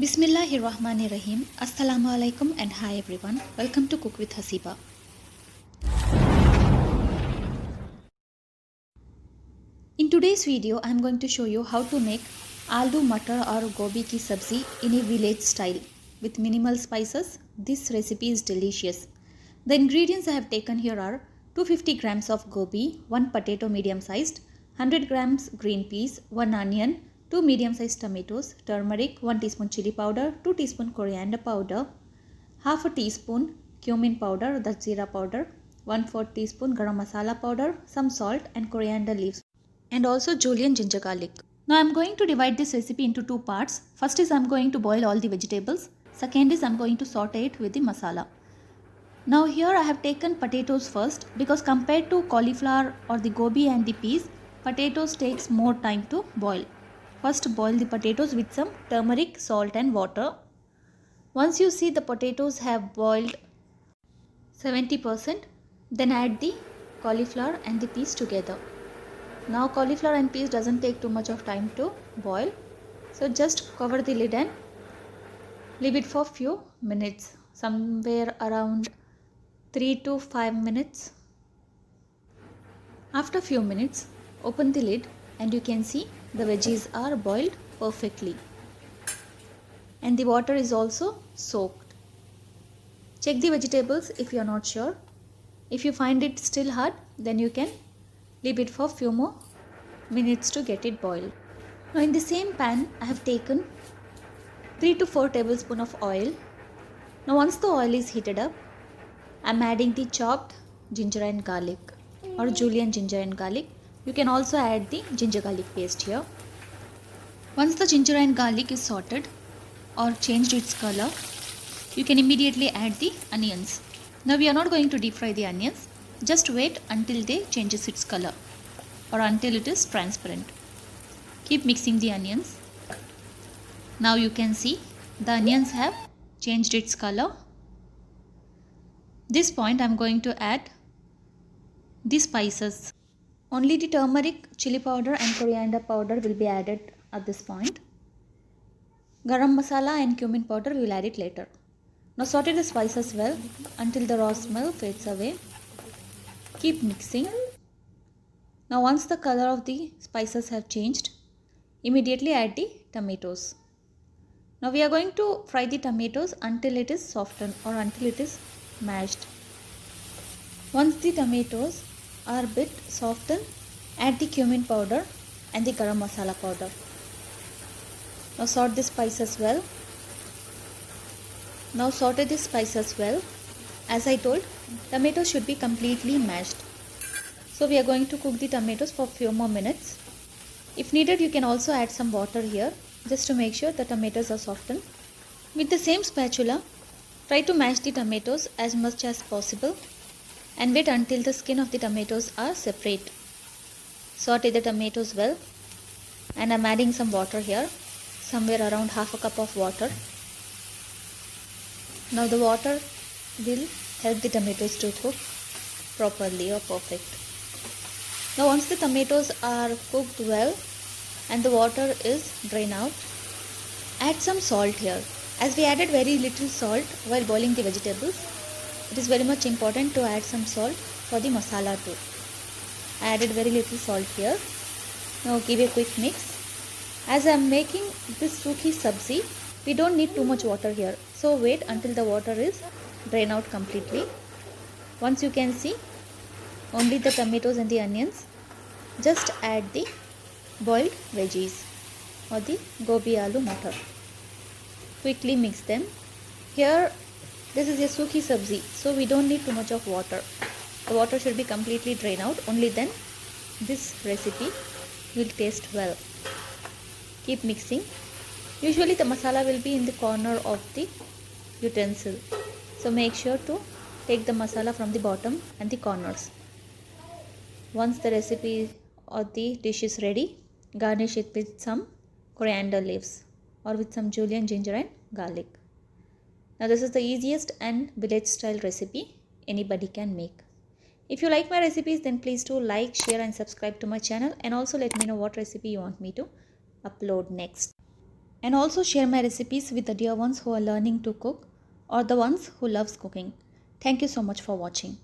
Bismillahirrahmanirrahim. Assalamu alaikum and hi everyone. Welcome to Cook with Hasiba. In today's video, I am going to show you how to make aloo matar or gobi ki sabzi in a village style with minimal spices. This recipe is delicious. The ingredients I have taken here are 250 grams of gobi, 1 potato medium sized, 100 grams green peas, 1 onion, 2 medium sized tomatoes, turmeric, 1 teaspoon chili powder, 2 teaspoon coriander powder, half a teaspoon cumin powder, that's zira powder, 1/4 teaspoon garam masala powder, some salt and coriander leaves, and also julienne ginger garlic. Now I am going to divide this recipe into two parts. First is I am going to boil all the vegetables. Second is I am going to saute it with the masala. Now here I have taken potatoes first because compared to cauliflower or the gobi and the peas, potatoes takes more time to boil. First boil the potatoes with some turmeric, salt and water. Once you see the potatoes have boiled 70%, then add the cauliflower and the peas together. Now cauliflower and peas doesn't take too much of time to boil. So just cover the lid and leave it for few minutes, somewhere around 3 to 5 minutes. After few minutes, open the lid and you can see the veggies are boiled perfectly. And the water is also soaked. Check the vegetables if you are not sure. If you find it still hard, then you can leave it for few more minutes to get it boiled. Now in the same pan, I have taken 3 to 4 tablespoons of oil. Now once the oil is heated up, I am adding the chopped ginger and garlic or julienne ginger and garlic. You can also add the ginger garlic paste here. Once the ginger and garlic is sauteed or changed its color, you can immediately add the onions. Now we are not going to deep fry the onions. Just wait until they changes its color or until it is transparent. Keep mixing the onions. Now you can see the onions have changed its color. This point I am going to add the spices. Only the turmeric, chili powder and coriander powder will be added at this point. Garam masala and cumin powder we will add it later. Now saute the spices well until the raw smell fades away. Keep mixing. Now once the color of the spices have changed, immediately add the tomatoes. Now we are going to fry the tomatoes until it is softened or until it is mashed. Once the tomatoes are a bit softened, add the cumin powder and the garam masala powder. Now saute the spices well. Now saute the spices well. As I told, tomatoes should be completely mashed. So we are going to cook the tomatoes for few more minutes. If needed, you can also add some water here just to make sure the tomatoes are softened. With the same spatula, try to mash the tomatoes as much as possible and wait until the skin of the tomatoes are separate. Saute the tomatoes well, and I am adding some water here, somewhere around half a cup of water. Now the water will help the tomatoes to cook properly or perfect. Now once the tomatoes are cooked well and the water is drained out, add some salt here. As we added very little salt while boiling the vegetables, it is very much important to add some salt for the masala too. I added very little salt here. Now give a quick mix. As I am making this sukhi sabzi, we don't need too much water here. So wait until the water is drained out completely. Once you can see only the tomatoes and the onions, just add the boiled veggies or the gobi aloo matar. Quickly mix them. Here this is a sukhi sabzi, so we don't need too much of water. The water should be completely drained out. Only then this recipe will taste well. Keep mixing. Usually the masala will be in the corner of the utensil, so make sure to take the masala from the bottom and the corners. Once the recipe or the dish is ready, garnish it with some coriander leaves or with some julienne ginger and garlic. Now this is the easiest and village style recipe anybody can make. If you like my recipes, then please do like, share and subscribe to my channel, and also let me know what recipe you want me to upload next. and also share my recipes with the dear ones who are learning to cook or the ones who loves cooking. Thank you so much for watching.